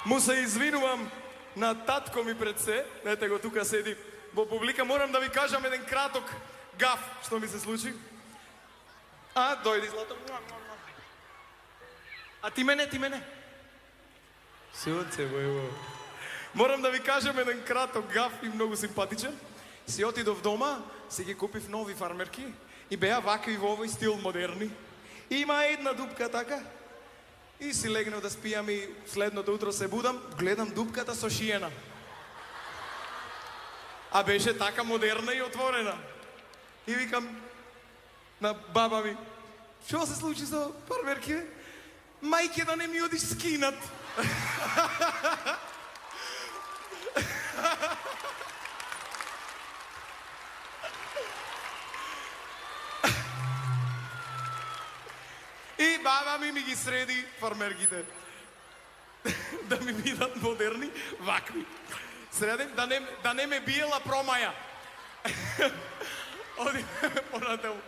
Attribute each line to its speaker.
Speaker 1: Му се извинувам на татко ми пред се, ете го тука седи во публика, морам да ви кажам еден краток гаф што ми се случи. Дојди, Злато. Ти мене. Сунце, бојво. Морам да ви кажам еден краток гаф и многу симпатичен. Си отидов дома, си ги купив нови фармерки и беа вакви во овој стил модерни. Има една дупка така. И си легнав да спијам и следното утро се будам, гледам дупката со шиена. А беше така модерна и отворена. И викам на баба ми, што се случи со фармерки? Мајке, да не ми одиш скинат. И баба ми ги среди фармерките. Да ми бидат модерни, вакви. Средим, да не ме биела промаја. Оди понатаму.